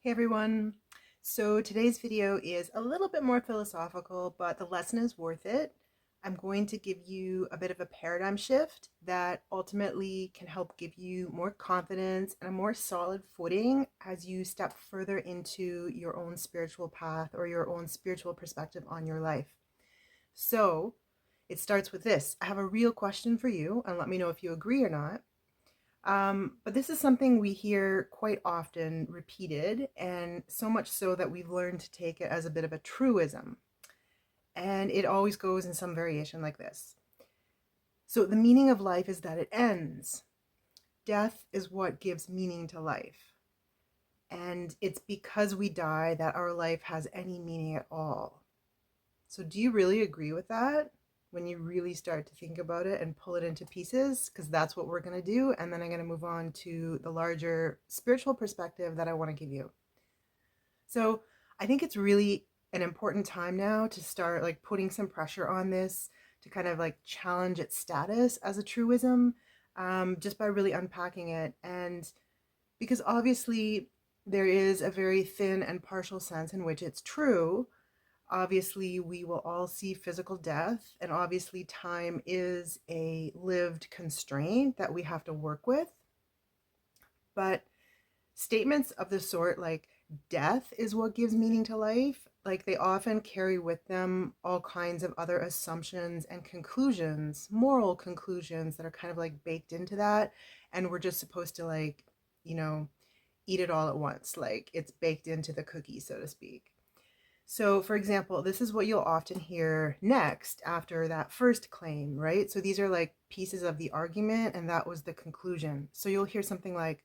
Hey everyone. So today's video is a little bit more philosophical, but the lesson is worth it. I'm going to give you a bit of a paradigm shift that ultimately can help give you more confidence and a more solid footing as you step further into your own spiritual path or your own spiritual perspective on your life. So it starts with this. I have a real question for you, and let me know if you agree or not. But this is something we hear quite often repeated, and so much so that we've learned to take it as a bit of a truism. And it always goes in some variation like this. So, the meaning of life is that it ends. Death is what gives meaning to life. And it's because we die that our life has any meaning at all. So, do you really agree with that when you really start to think about it and pull it into pieces? Because that's what we're going to do. And then I'm going to move on to the larger spiritual perspective that I want to give you. So, I think it's really an important time now to start like putting some pressure on this to kind of like challenge its status as a truism, just by really unpacking it. And because obviously there is a very thin and partial sense in which it's true. Obviously, we will all see physical death, and obviously, time is a lived constraint that we have to work with. But statements of the sort like death is what gives meaning to life, like they often carry with them all kinds of other assumptions and conclusions, moral conclusions that are kind of like baked into that. And we're just supposed to, like, you know, eat it all at once. Like it's baked into the cookie, so to speak. So, for example, this is what you'll often hear next after that first claim, right? So, these are like pieces of the argument, and that was the conclusion. So, you'll hear something like,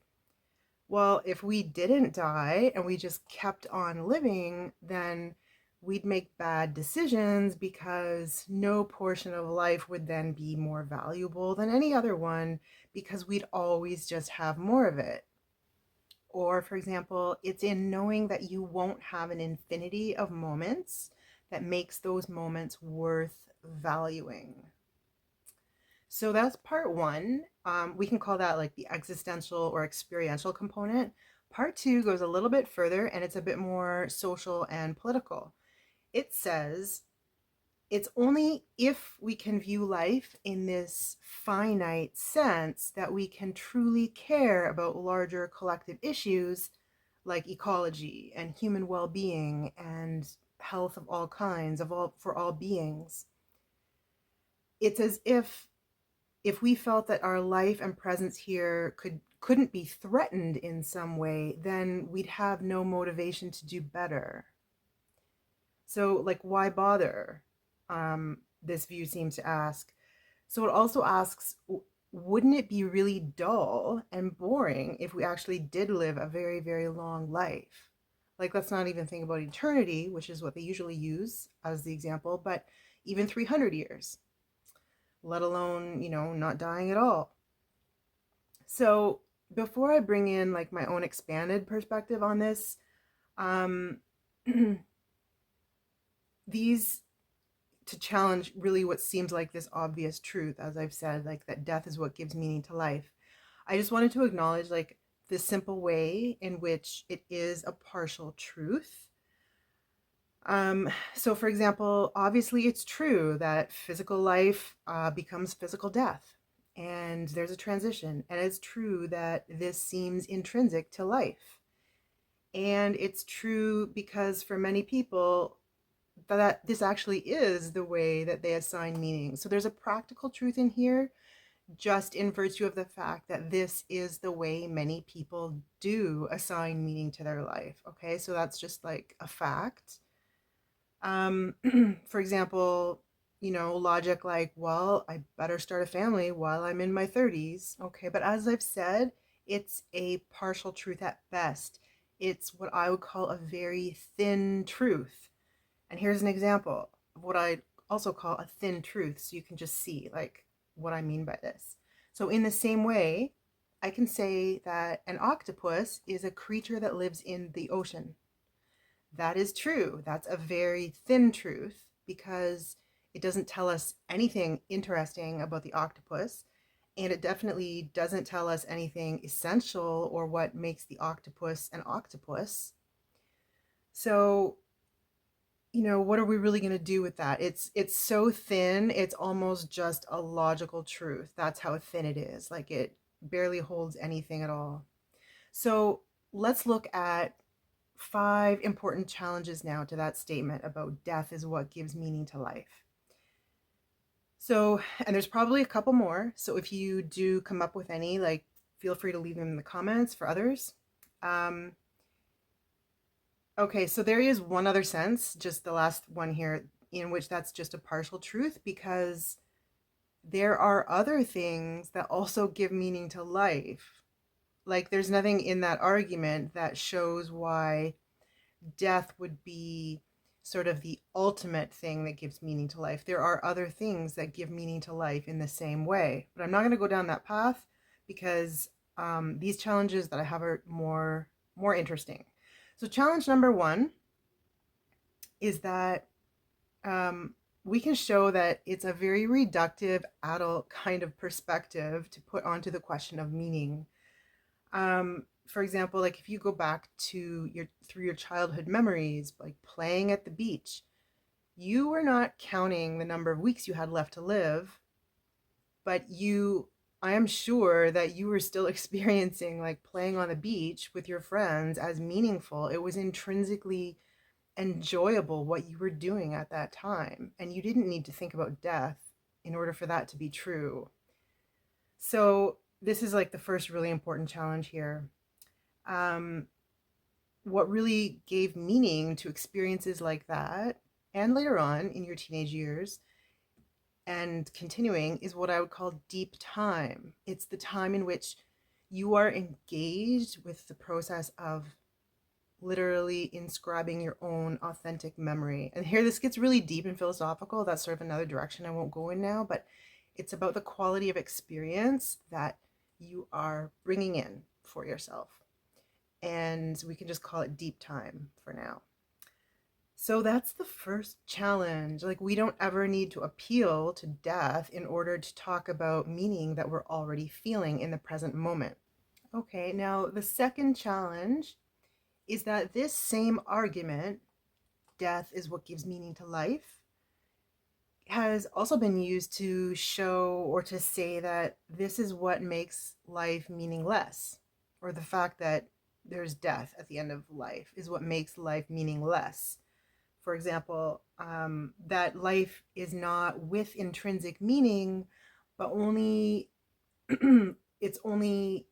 well, if we didn't die and we just kept on living, then we'd make bad decisions because no portion of life would then be more valuable than any other one because we'd always just have more of it. Or, for example, it's in knowing that you won't have an infinity of moments that makes those moments worth valuing. So that's part one. We can call that like the existential or experiential component. Part two goes a little bit further and it's a bit more social and political. It says it's only if we can view life in this finite sense that we can truly care about larger collective issues like ecology and human well-being and health of all kinds of all for all beings. It's as if we felt that our life and presence here couldn't be threatened in some way, then we'd have no motivation to do better. So, like, why bother? This view seems to ask. So it also asks, wouldn't it be really dull and boring if we actually did live a very, very long life? Like, let's not even think about eternity, which is what they usually use as the example, but even 300 years, let alone, not dying at all. So before I bring in like my own expanded perspective on this, um, these to challenge really what seems like this obvious truth, as I've said, like that death is what gives meaning to life. I just wanted to acknowledge like the simple way in which it is a partial truth. So, for example, obviously it's true that physical life becomes physical death, and there's a transition. And it's true that this seems intrinsic to life. And it's true because for many people, that this actually is the way that they assign meaning. So there's a practical truth in here, just in virtue of the fact that this is the way many people do assign meaning to their life. Okay, so that's just like a fact. Um, for example, logic like, well, I better start a family while I'm in my 30s. Okay, but as I've said, it's a partial truth at best. It's what I would call a very thin truth. And here's an example of what I also call a thin truth, so you can just see like what I mean by this. So in the same way, I can say that an octopus is a creature that lives in the ocean. That is true. That's a very thin truth because it doesn't tell us anything interesting about the octopus. And it definitely doesn't tell us anything essential or what makes the octopus an octopus. So, what are we really going to do with that? It's so thin, it's almost just a logical truth. That's how thin it is. Like it barely holds anything at all. So, let's look at 5 important challenges now to that statement about death is what gives meaning to life. So, and there's probably a couple more. So if you do come up with any, like, feel free to leave them in the comments for others. Um, okay, so there is one other sense, just the last one here, in which that's just a partial truth because there are other things that also give meaning to life. Like, there's nothing in that argument that shows why death would be sort of the ultimate thing that gives meaning to life. There are other things that give meaning to life in the same way, but I'm not going to go down that path because these challenges that I have are more interesting. So challenge number 1 is that we can show that it's a very reductive adult kind of perspective to put onto the question of meaning. For example, like if you go back to through your childhood memories, like playing at the beach, you were not counting the number of weeks you had left to live, but I am sure that you were still experiencing like playing on the beach with your friends as meaningful. It was intrinsically enjoyable what you were doing at that time, and you didn't need to think about death in order for that to be true. So this is like the first really important challenge here. Um, what really gave meaning to experiences like that, and later on in your teenage years and continuing, is what I would call deep time. It's the time in which you are engaged with the process of literally inscribing your own authentic memory. And here this gets really deep and philosophical. That's sort of another direction I won't go in now, but it's about the quality of experience that you are bringing in for yourself. And we can just call it deep time for now. So that's the first challenge. Like, we don't ever need to appeal to death in order to talk about meaning that we're already feeling in the present moment. Okay, now the second challenge is that this same argument, death is what gives meaning to life, has also been used to show or to say that this is what makes life meaningless, or the fact that there's death at the end of life is what makes life meaningless. For example, that life is not with intrinsic meaning, but only it's only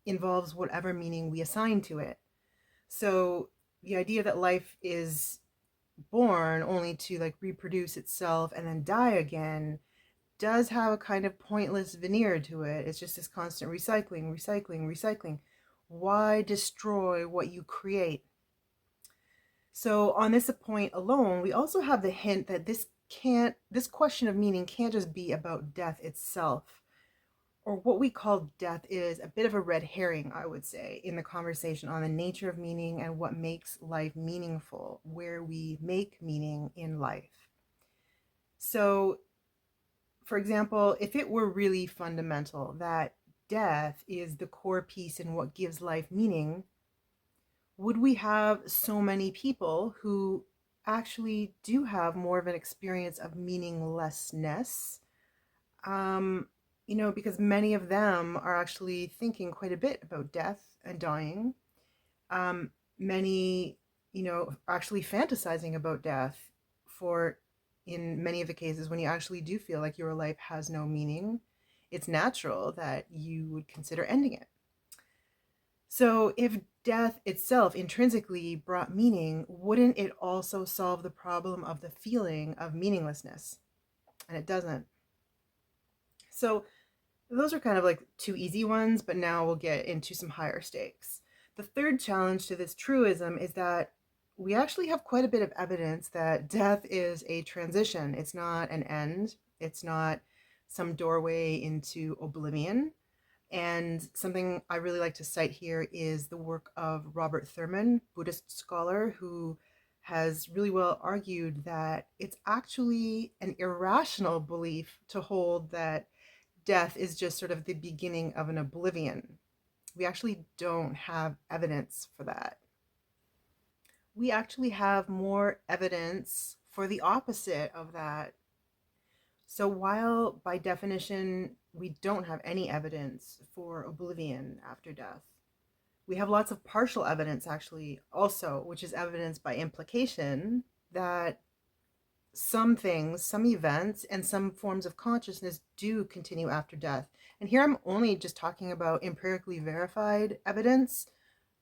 involves whatever meaning we assign to it. So the idea that life is born only to like reproduce itself and then die again does have a kind of pointless veneer to it. It's just this constant recycling, recycling, recycling. Why destroy what you create? So on this point alone, we also have the hint that this question of meaning can't just be about death itself, or what we call death is a bit of a red herring, I would say, in the conversation on the nature of meaning and what makes life meaningful, where we make meaning in life. So, for example, if it were really fundamental that death is the core piece in what gives life meaning, would we have so many people who actually do have more of an experience of meaninglessness? Um, because many of them are actually thinking quite a bit about death and dying. Many, are actually fantasizing about death for, in many of the cases, when you actually do feel like your life has no meaning, it's natural that you would consider ending it. So, if death itself intrinsically brought meaning, wouldn't it also solve the problem of the feeling of meaninglessness? And it doesn't. So, those are kind of like 2 easy ones, but now we'll get into some higher stakes. The third challenge to this truism is that we actually have quite a bit of evidence that death is a transition. It's not an end, it's not some doorway into oblivion. And something I really like to cite here is the work of Robert Thurman, Buddhist scholar, who has really well argued that it's actually an irrational belief to hold that death is just sort of the beginning of an oblivion. We actually don't have evidence for that. we actually have more evidence for the opposite of that. So, while by definition we don't have any evidence for oblivion after death, we have lots of partial evidence actually, also, which is evidence by implication that some things, some events, and some forms of consciousness do continue after death. And here I'm only just talking about empirically verified evidence.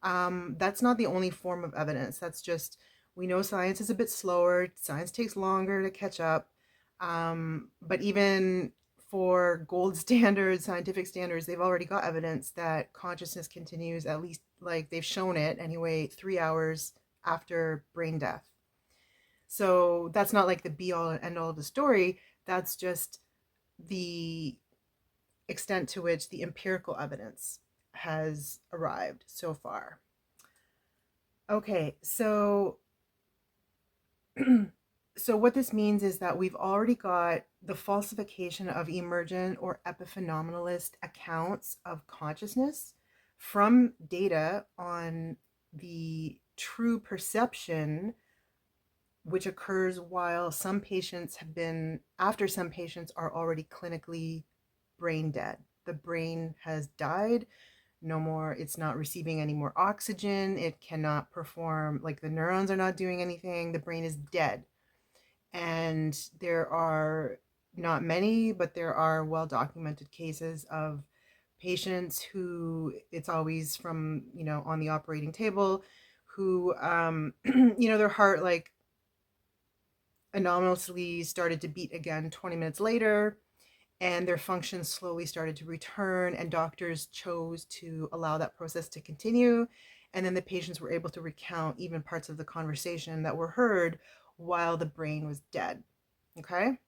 That's not the only form of evidence. That's just, we know science is a bit slower, science takes longer to catch up. But even for gold standards, scientific standards, they've already got evidence that consciousness continues, at least like they've shown it anyway, 3 hours after brain death. So that's not like the be all and end all of the story. That's just the extent to which the empirical evidence has arrived so far. Okay, so so what this means is that we've already got the falsification of emergent or epiphenomenalist accounts of consciousness from data on the true perception which occurs while some patients have been, after some patients are already clinically brain dead. The brain has died, no more, it's not receiving any more oxygen, it cannot perform, like the neurons are not doing anything, the brain is dead. And there are not many, but there are well documented cases of patients who it's always from, on the operating table, who, their heart like anomalously started to beat again 20 minutes later, and their function slowly started to return, and doctors chose to allow that process to continue. And then the patients were able to recount even parts of the conversation that were heard while the brain was dead. Okay?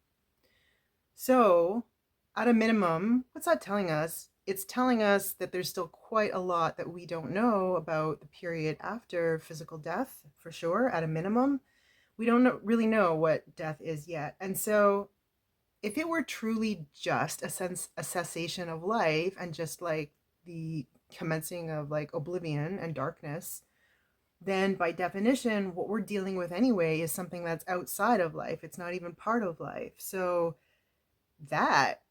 So, at a minimum, what's that telling us? It's telling us that there's still quite a lot that we don't know about the period after physical death, for sure, at a minimum. We don't really know what death is yet. And so, if it were truly just a cessation of life and just like the commencing of like oblivion and darkness, then by definition, what we're dealing with anyway is something that's outside of life. It's not even part of life. So that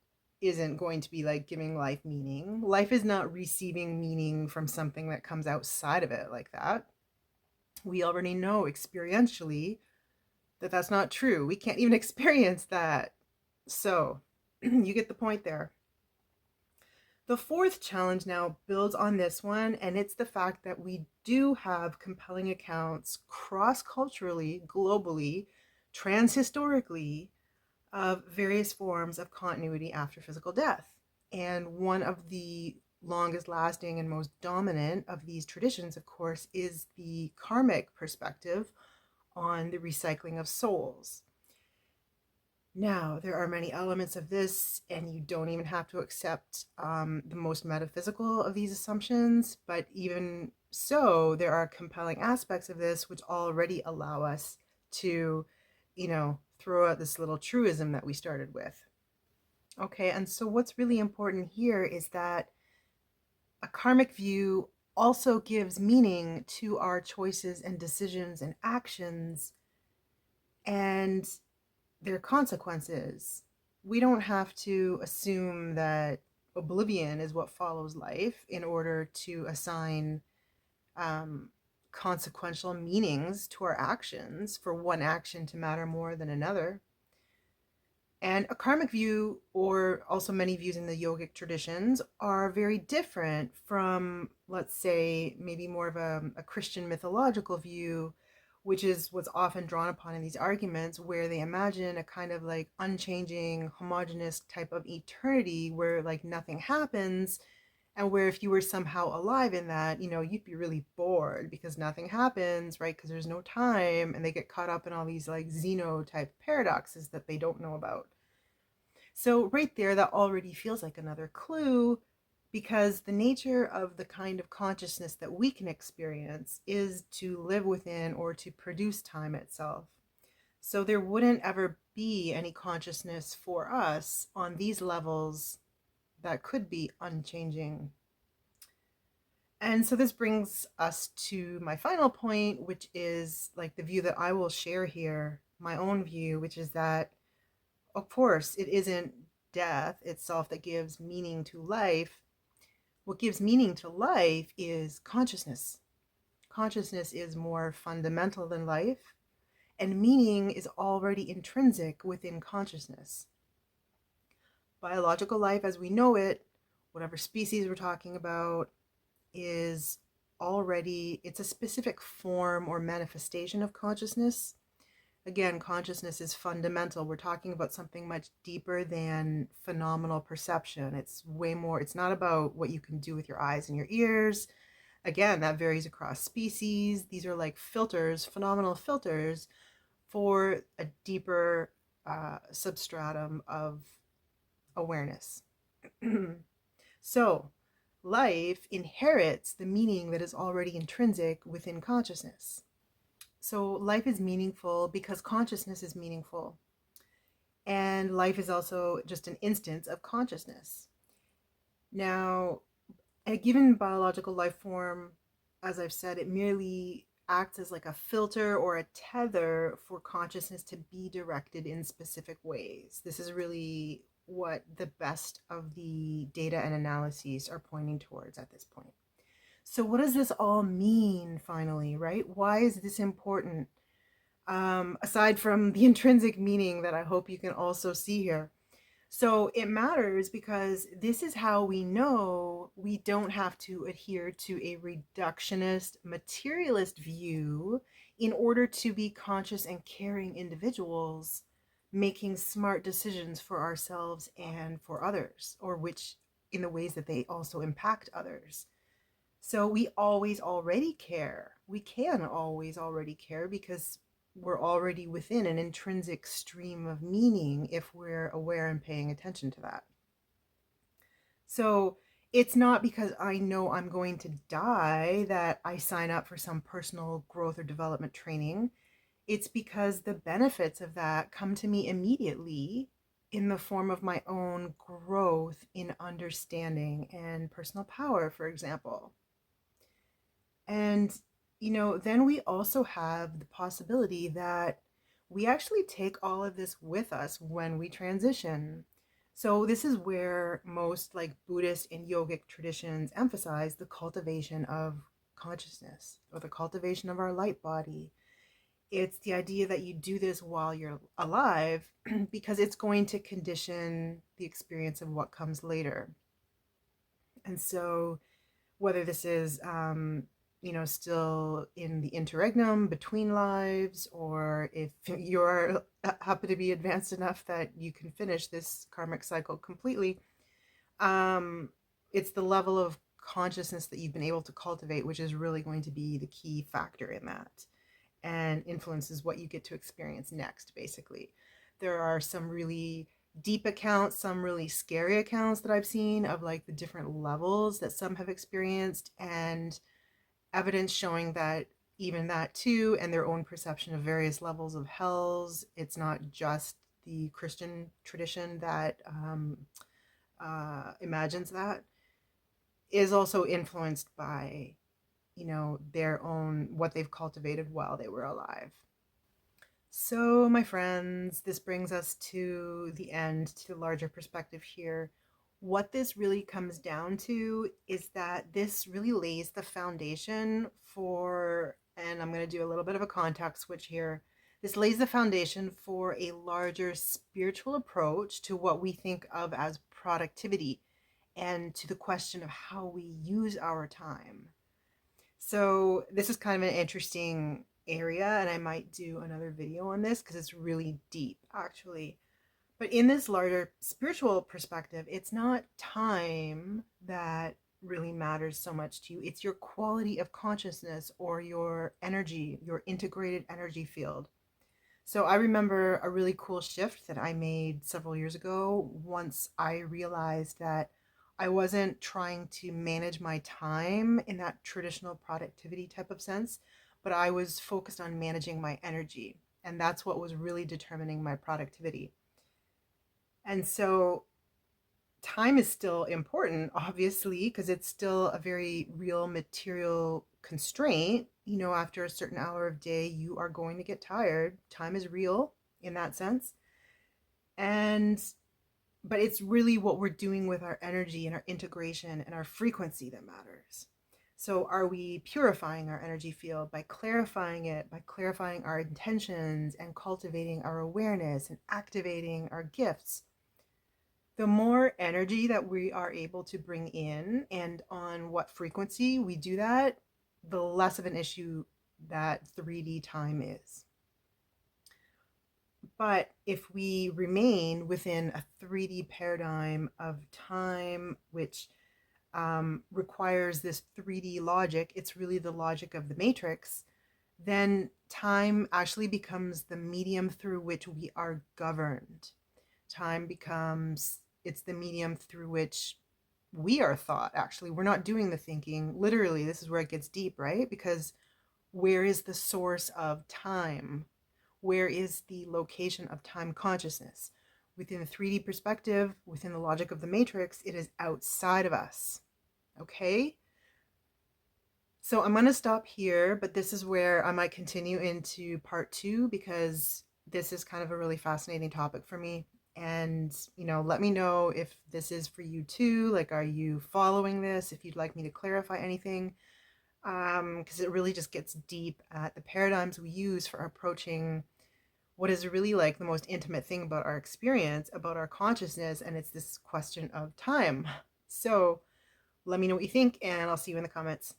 isn't going to be like giving life meaning. Life is not receiving meaning from something that comes outside of it like that. We already know experientially that that's not true. We can't even experience that. So, you get the point there. The fourth challenge now builds on this one, and it's the fact that we do have compelling accounts cross-culturally, globally, transhistorically, of various forms of continuity after physical death. And one of the longest lasting and most dominant of these traditions, of course, is the karmic perspective on the recycling of souls. Now, there are many elements of this, and you don't even have to accept the most metaphysical of these assumptions, but even so, there are compelling aspects of this which already allow us to, throw out this little truism that we started with. Okay, and so what's really important here is that a karmic view also gives meaning to our choices and decisions and actions and their consequences. We don't have to assume that oblivion is what follows life in order to assign consequential meanings to our actions, for one action to matter more than another. And a karmic view, or also many views in the yogic traditions, are very different from, let's say, maybe more of a Christian mythological view, which is what's often drawn upon in these arguments, where they imagine a kind of like unchanging, homogeneous type of eternity where like nothing happens, and where if you were somehow alive in that, you'd be really bored because nothing happens, right? Because there's no time, and they get caught up in all these like Zeno type paradoxes that they don't know about. So right there, that already feels like another clue, because the nature of the kind of consciousness that we can experience is to live within or to produce time itself. So there wouldn't ever be any consciousness for us on these levels that could be unchanging. And so this brings us to my final point, which is like the view that I will share here, my own view, which is that, of course, it isn't death itself that gives meaning to life. What gives meaning to life is consciousness. Consciousness is more fundamental than life, and meaning is already intrinsic within consciousness. Biological life as we know it, whatever species we're talking about, is already, it's a specific form or manifestation of consciousness. Again, consciousness is fundamental. We're talking about something much deeper than phenomenal perception. It's way more, it's not about what you can do with your eyes and your ears. Again, that varies across species. These are like filters, phenomenal filters for a deeper substratum of awareness. So, life inherits the meaning that is already intrinsic within consciousness. So, life is meaningful because consciousness is meaningful. And life is also just an instance of consciousness. Now, a given biological life form, as I've said, it merely acts as like a filter or a tether for consciousness to be directed in specific ways. This is really what the best of the data and analyses are pointing towards at this point. So, what does this all mean finally, right? Why is this important? Aside from the intrinsic meaning that I hope you can also see here. So it matters because this is how we know we don't have to adhere to a reductionist, materialist view in order to be conscious and caring individuals making smart decisions for ourselves and for others, or which in the ways that they also impact others. So we always already care. We can always already care because we're already within an intrinsic stream of meaning if we're aware and paying attention to that. So it's not because I know I'm going to die that I sign up for some personal growth or development training. It's because the benefits of that come to me immediately in the form of my own growth in understanding and personal power, for example. And, then we also have the possibility that we actually take all of this with us when we transition. So, this is where most like Buddhist and yogic traditions emphasize the cultivation of consciousness or the cultivation of our light body. It's the idea that you do this while you're alive because it's going to condition the experience of what comes later. And so, whether this is still in the interregnum between lives, or if you're happen to be advanced enough that you can finish this karmic cycle completely, um, it's the level of consciousness that you've been able to cultivate which is really going to be the key factor in that and influences what you get to experience next, basically. There are some really deep accounts, some really scary accounts that I've seen of like the different levels that some have experienced, and evidence showing that even that too, and their own perception of various levels of hells. It's not just the Christian tradition that imagines that, is also influenced by their own, what they've cultivated while they were alive. So, my friends, this brings us to the end, to the larger perspective here. What this really comes down to is that this really lays the foundation for, and I'm going to do a little bit of a context switch here. This lays the foundation for a larger spiritual approach to what we think of as productivity and to the question of how we use our time. So this is kind of an interesting area, and I might do another video on this because it's really deep, actually. But in this larger spiritual perspective, it's not time that really matters so much to you. It's your quality of consciousness or your energy, your integrated energy field. So I remember a really cool shift that I made several years ago once I realized that I wasn't trying to manage my time in that traditional productivity type of sense, but I was focused on managing my energy. And that's what was really determining my productivity. And so time is still important, obviously, because it's still a very real material constraint. After a certain hour of day, you are going to get tired. Time is real in that sense. And but it's really what we're doing with our energy and our integration and our frequency that matters. So, are we purifying our energy field by clarifying it, by clarifying our intentions and cultivating our awareness and activating our gifts? The more energy that we are able to bring in and on what frequency we do that, the less of an issue that 3D time is. But if we remain within a 3D paradigm of time, which requires this 3D logic, it's really the logic of the matrix, then time actually becomes the medium through which we are governed. Time becomes, it's the medium through which we are thought. Actually, we're not doing the thinking. Literally, this is where it gets deep, right? Because where is the source of time? Where is the location of time consciousness? Within the 3D perspective, within the logic of the matrix, it is outside of us. Okay? So I'm going to stop here, but this is where I might continue into part 2 because this is kind of a really fascinating topic for me. And, let me know if this is for you too. Like, are you following this? If you'd like me to clarify anything, because it really just gets deep at the paradigms we use for approaching what is really like the most intimate thing about our experience, about our consciousness, and it's this question of time. So let me know what you think, and I'll see you in the comments.